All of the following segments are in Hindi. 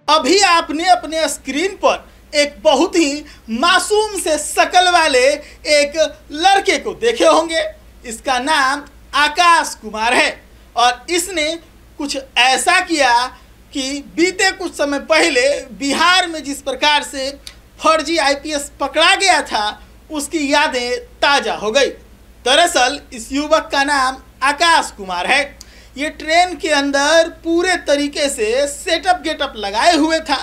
अभी आपने अपने स्क्रीन पर एक बहुत ही मासूम से शक्ल वाले एक लड़के को देखे होंगे। इसका नाम आकाश कुमार है और इसने कुछ ऐसा किया कि बीते कुछ समय पहले बिहार में जिस प्रकार से फर्जी आईपीएस पकड़ा गया था उसकी यादें ताज़ा हो गई। दरअसल इस युवक का नाम आकाश कुमार है। ये ट्रेन के अंदर पूरे तरीके से सेटअप गेटअप लगाए हुए था।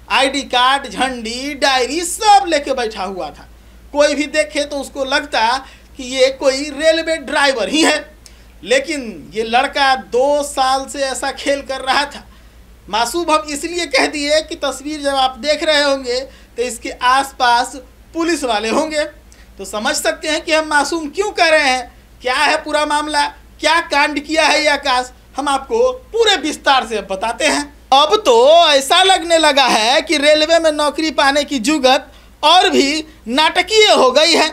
आईडी कार्ड, झंडी, डायरी सब लेके बैठा हुआ था। कोई भी देखे तो उसको लगता कि ये कोई रेलवे ड्राइवर ही है। लेकिन ये लड़का 2 साल से ऐसा खेल कर रहा था। मासूम हम इसलिए कह दिए कि तस्वीर जब आप देख रहे होंगे तो इसके आसपास पुलिस वाले होंगे, तो समझ सकते हैं कि हम मासूम क्यों कह रहे हैं। क्या है पूरा मामला, क्या कांड किया है ये आकाश, हम आपको पूरे विस्तार से बताते हैं। अब तो ऐसा लगने लगा है कि रेलवे में नौकरी पाने की जुगत और भी नाटकीय हो गई है।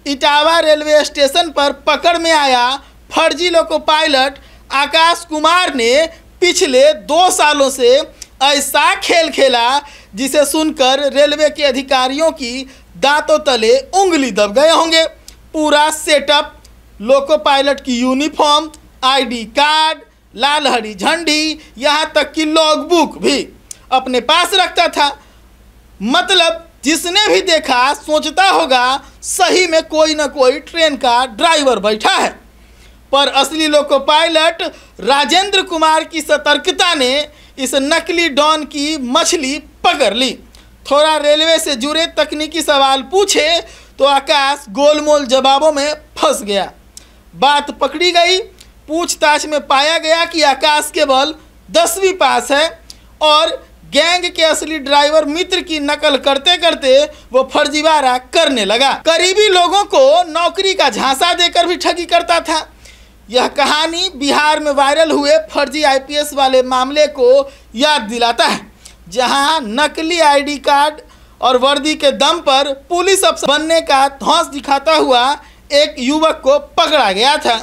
इटावा रेलवे स्टेशन पर पकड़ में आया फर्जी लोको पायलट आकाश कुमार ने पिछले 2 सालों से ऐसा खेल खेला जिसे सुनकर रेलवे के अधिकारियों की दांतों तले उंगली दब गए होंगे। पूरा सेटअप, लोको पायलट की यूनिफॉर्म, आईडी कार्ड, लाल हरी झंडी, यहाँ तक कि लॉग बुक भी अपने पास रखता था। मतलब जिसने भी देखा सोचता होगा सही में कोई ना कोई ट्रेन का ड्राइवर बैठा है। पर असली लोको पायलट राजेंद्र कुमार की सतर्कता ने इस नकली डॉन की मछली पकड़ ली। थोड़ा रेलवे से जुड़े तकनीकी सवाल पूछे तो आकाश गोलमोल जवाबों में फंस गया। बात पकड़ी गई। पूछताछ में पाया गया कि आकाश केवल 10वीं पास है और गैंग के असली ड्राइवर मित्र की नकल करते करते वो फर्जीवाड़ा करने लगा। करीबी लोगों को नौकरी का झांसा देकर भी ठगी करता था। यह कहानी बिहार में वायरल हुए फर्जी आईपीएस वाले मामले को याद दिलाता है, जहां नकली आईडी कार्ड और वर्दी के दम पर पुलिस अफसर बनने का धौंस दिखाता हुआ एक युवक को पकड़ा गया था।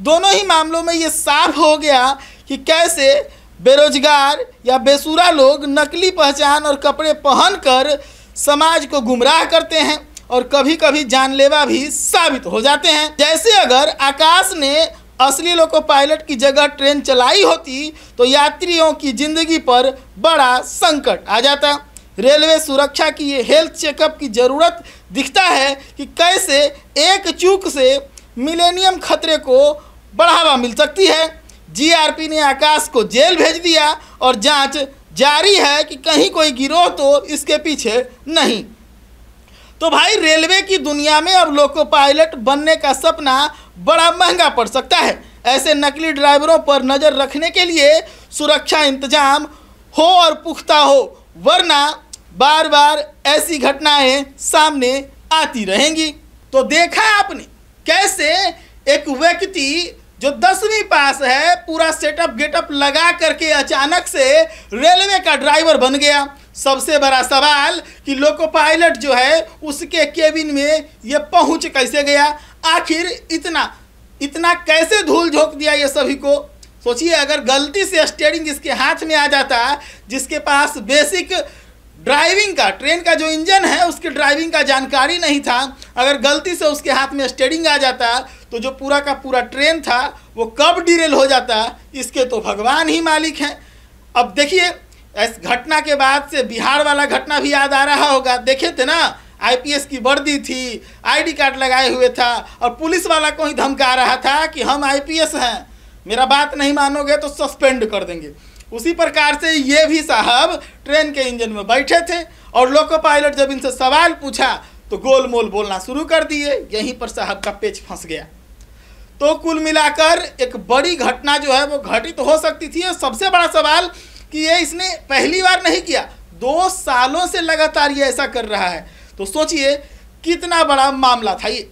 दोनों ही मामलों में ये साफ हो गया कि कैसे बेरोजगार या बेसुरा लोग नकली पहचान और कपड़े पहनकर समाज को गुमराह करते हैं और कभी कभी जानलेवा भी साबित हो जाते हैं। जैसे अगर आकाश ने असली लोको पायलट की जगह ट्रेन चलाई होती तो यात्रियों की जिंदगी पर बड़ा संकट आ जाता। रेलवे सुरक्षा की ये हेल्थ चेकअप की ज़रूरत दिखता है कि कैसे एक चूक से मिलेनियम खतरे को बढ़ावा मिल सकती है। जीआरपी ने आकाश को जेल भेज दिया और जांच जारी है कि कहीं कोई गिरोह तो इसके पीछे नहीं। तो भाई रेलवे की दुनिया में अब लोको पायलट बनने का सपना बड़ा महंगा पड़ सकता है। ऐसे नकली ड्राइवरों पर नज़र रखने के लिए सुरक्षा इंतजाम हो और पुख्ता हो, वरना बार बार ऐसी घटनाएं सामने आती रहेंगी। तो देखा आपने कैसे एक व्यक्ति जो 10वीं पास है पूरा सेटअप गेटअप लगा करके अचानक से रेलवे का ड्राइवर बन गया। सबसे बड़ा सवाल कि लोको पायलट जो है उसके केबिन में ये पहुंच कैसे गया, आखिर इतना कैसे धूल झोंक दिया ये सभी को। सोचिए अगर गलती से स्टीयरिंग इसके हाथ में आ जाता, जिसके पास बेसिक ड्राइविंग का, ट्रेन का जो इंजन है उसकी ड्राइविंग का जानकारी नहीं था, अगर गलती से उसके हाथ में स्टीयरिंग आ जाता तो जो पूरा का पूरा ट्रेन था वो कब डिरेल हो जाता, इसके तो भगवान ही मालिक हैं। अब देखिए इस घटना के बाद से बिहार वाला घटना भी याद आ रहा होगा। देखे थे ना, आईपीएस की वर्दी थी, आईडी कार्ड लगाए हुए था और पुलिस वाला को ही धमका रहा था कि हम आईपीएस हैं, मेरा बात नहीं मानोगे तो सस्पेंड कर देंगे। उसी प्रकार से ये भी साहब ट्रेन के इंजन में बैठे थे और लोको पायलट जब इनसे सवाल पूछा तो गोलमोल बोलना शुरू कर दिए। यहीं पर साहब का पेच फंस गया। तो कुल मिलाकर एक बड़ी घटना जो है वो घटित तो हो सकती थी। और सबसे बड़ा सवाल कि ये इसने पहली बार नहीं किया, 2 सालों से लगातार ये ऐसा कर रहा है। तो सोचिए कितना बड़ा मामला था ये।